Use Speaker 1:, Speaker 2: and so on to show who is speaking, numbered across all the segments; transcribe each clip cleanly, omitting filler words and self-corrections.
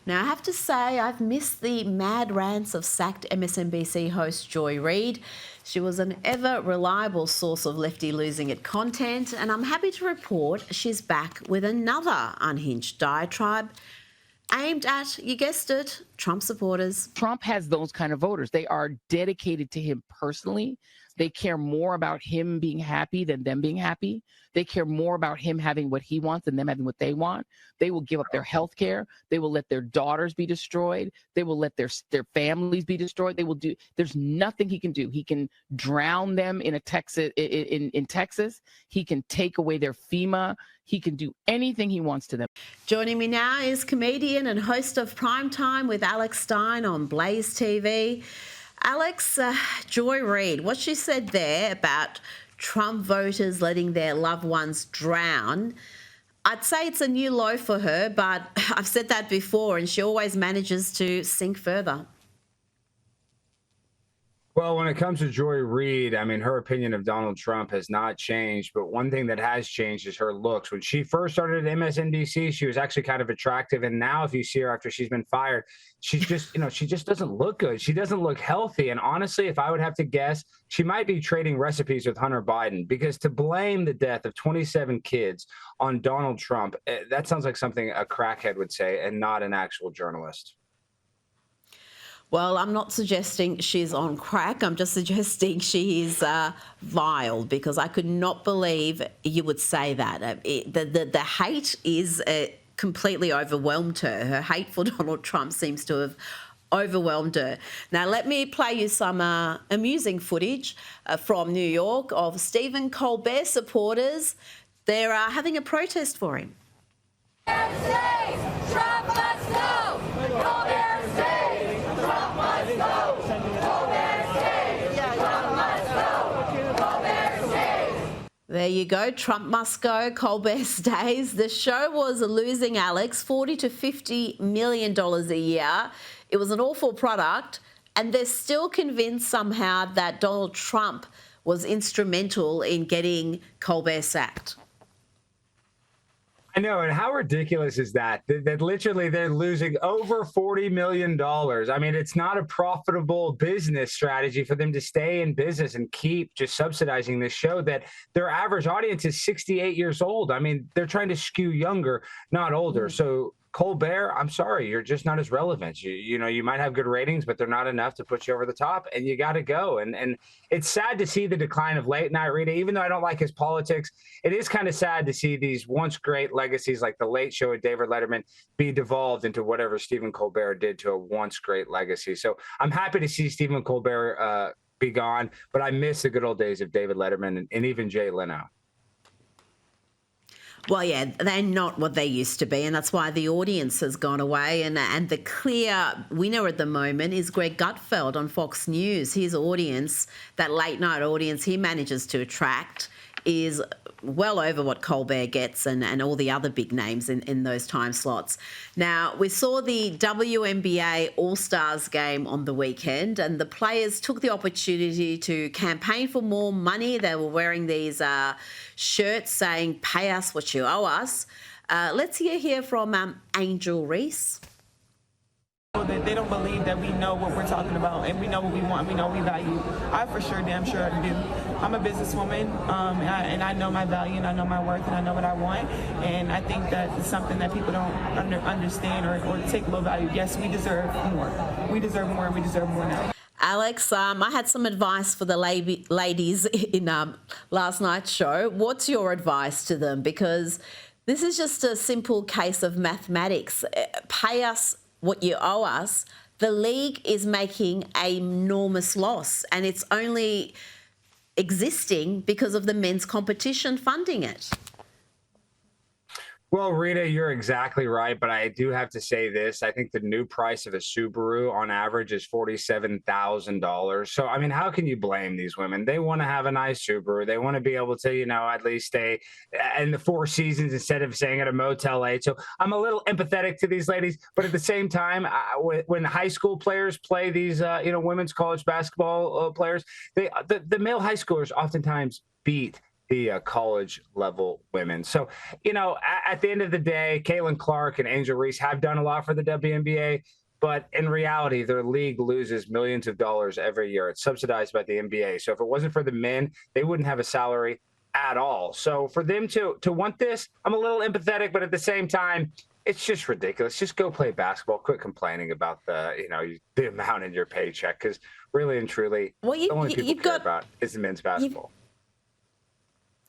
Speaker 1: Now, I have to say, I've missed the mad rants of sacked MSNBC host Joy Reid. She was an ever reliable source of lefty losing it content, and I'm happy to report she's back with another unhinged diatribe aimed at, you guessed it, Trump supporters.
Speaker 2: Trump has those kind of voters. They are dedicated to him personally. They care more about him being happy than them being happy. They care more about him having what he wants than them having what they want. They will give up their health care. They will let their daughters be destroyed. They will let their families be destroyed. They will do. There's nothing he can do. He can drown them in Texas. He can take away their FEMA. He can do anything he wants to them.
Speaker 1: Joining me now is comedian and host of Primetime with Alex Stein on Blaze TV. Alex, Joy Reid, what she said there about Trump voters letting their loved ones drown, I'd say it's a new low for her, but I've said that before, and she always manages to sink further.
Speaker 3: Well, when it comes to Joy Reid, I mean, her opinion of Donald Trump has not changed. But one thing that has changed is her looks. When she first started at MSNBC, she was actually kind of attractive. And now if you see her after she's been fired, she's just, she just doesn't look good. She doesn't look healthy. And honestly, if I would have to guess, she might be trading recipes with Hunter Biden, because to blame the death of 27 kids on Donald Trump, that sounds like something a crackhead would say and not an actual journalist.
Speaker 1: Well, I'm not suggesting she's on crack. I'm just suggesting she is vile, because I could not believe you would say that. The hate is completely overwhelmed her. Her hate for Donald Trump seems to have overwhelmed her. Now, let me play you some amusing footage from New York of Stephen Colbert supporters. They're having a protest for him.
Speaker 4: Trump must go! Colbert stays! Trump must go! Colbert stays! Trump must go! Colbert stays!
Speaker 1: There you go. Trump must go. Colbert stays. The show was losing Alex $40 to $50 million a year. It was an awful product, and they're still convinced somehow that Donald Trump was instrumental in getting Colbert sacked.
Speaker 3: I know, and how ridiculous is that? That literally they're losing over $40 million. I mean, it's not a profitable business strategy for them to stay in business and keep just subsidizing this show that their average audience is 68 years old. I mean, they're trying to skew younger, not older. So Colbert, I'm sorry, you're just not as relevant. You might have good ratings, but they're not enough to put you over the top, and you got to go. And it's sad to see the decline of late night Rita. Even though I don't like his politics, it is kind of sad to see these once great legacies like the Late Show with David Letterman be devolved into whatever Stephen Colbert did to a once great legacy. So I'm happy to see Stephen Colbert be gone, but I miss the good old days of David Letterman and even Jay Leno.
Speaker 1: Well, yeah, they're not what they used to be, and that's why the audience has gone away. And the clear winner at the moment is Greg Gutfeld on Fox News. His audience, that late night audience he manages to attract, is well over what Colbert gets and all the other big names in those time slots. Now, we saw the WNBA All-Stars game on the weekend, and the players took the opportunity to campaign for more money. They were wearing these shirts saying, "Pay us what you owe us." Let's hear from Angel Reese.
Speaker 5: They don't believe that we know what we're talking about, and we know what we want, we know what we value. I for sure, damn sure do. I'm a businesswoman, and I know my value, and I know my worth, and I know what I want. And I think that it's something that people don't understand or take low value. Yes, we deserve more. We deserve more, and we deserve more now.
Speaker 1: Alex, I had some advice for the ladies in last night's show. What's your advice to them? Because this is just a simple case of mathematics. Pay us what you owe us. The league is making an enormous loss, and it's only existing because of the men's competition funding it.
Speaker 3: Well, Rita, you're exactly right, but I do have to say this. I think the new price of a Subaru on average is $47,000. So, I mean, how can you blame these women? They want to have a nice Subaru. They want to be able to, at least stay in the Four Seasons instead of staying at a Motel 8. So I'm a little empathetic to these ladies, but at the same time, when high school players play these, women's college basketball players, the male high schoolers oftentimes beat the college level women. So, at the end of the day, Caitlin Clark and Angel Reese have done a lot for the WNBA. But in reality, their league loses millions of dollars every year. It's subsidized by the NBA. So if it wasn't for the men, they wouldn't have a salary at all. So for them to want this, I'm a little empathetic, but at the same time, it's just ridiculous. Just go play basketball. Quit complaining about the amount in your paycheck, because really and truly, the only people care about is the men's basketball.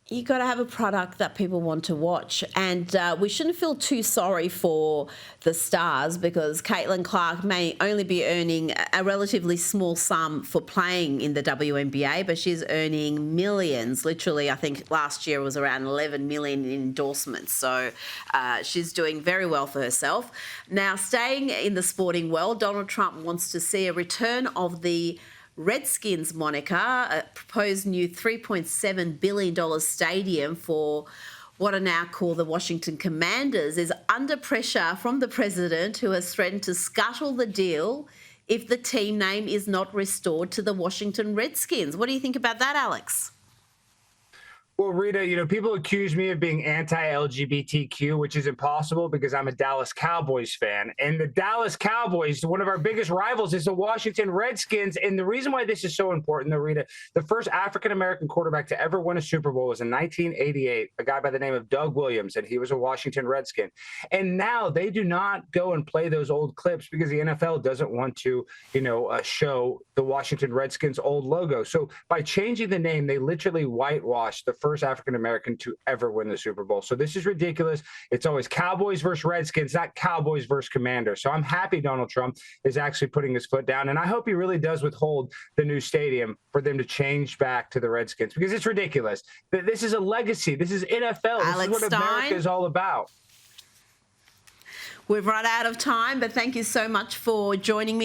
Speaker 1: You got to have a product that people want to watch, and we shouldn't feel too sorry for the stars, because Caitlin Clark may only be earning a relatively small sum for playing in the WNBA, but she's earning millions. Literally, I think last year was around 11 million in endorsements. So she's doing very well for herself. Now, staying in the sporting world, Donald Trump wants to see a return of the Redskins moniker, a proposed new $3.7 billion stadium for what are now called the Washington Commanders, is under pressure from the president, who has threatened to scuttle the deal if the team name is not restored to the Washington Redskins. What do you think about that, Alex?
Speaker 3: Well, Rita, people accuse me of being anti-LGBTQ, which is impossible because I'm a Dallas Cowboys fan. And the Dallas Cowboys, one of our biggest rivals, is the Washington Redskins. And the reason why this is so important, though, Rita, the first African-American quarterback to ever win a Super Bowl was in 1988, a guy by the name of Doug Williams, and he was a Washington Redskin. And now they do not go and play those old clips because the NFL doesn't want to, show the Washington Redskins' old logo. So by changing the name, they literally whitewashed the first African-American to ever win the Super Bowl. So this is ridiculous. It's always Cowboys versus Redskins, not Cowboys versus Commanders. So I'm happy Donald Trump is actually putting his foot down. And I hope he really does withhold the new stadium for them to change back to the Redskins, because it's ridiculous. This is a legacy. This is NFL.
Speaker 1: Alex
Speaker 3: this is what
Speaker 1: Stein.
Speaker 3: America is all about.
Speaker 1: We've run out of time, but thank you so much for joining me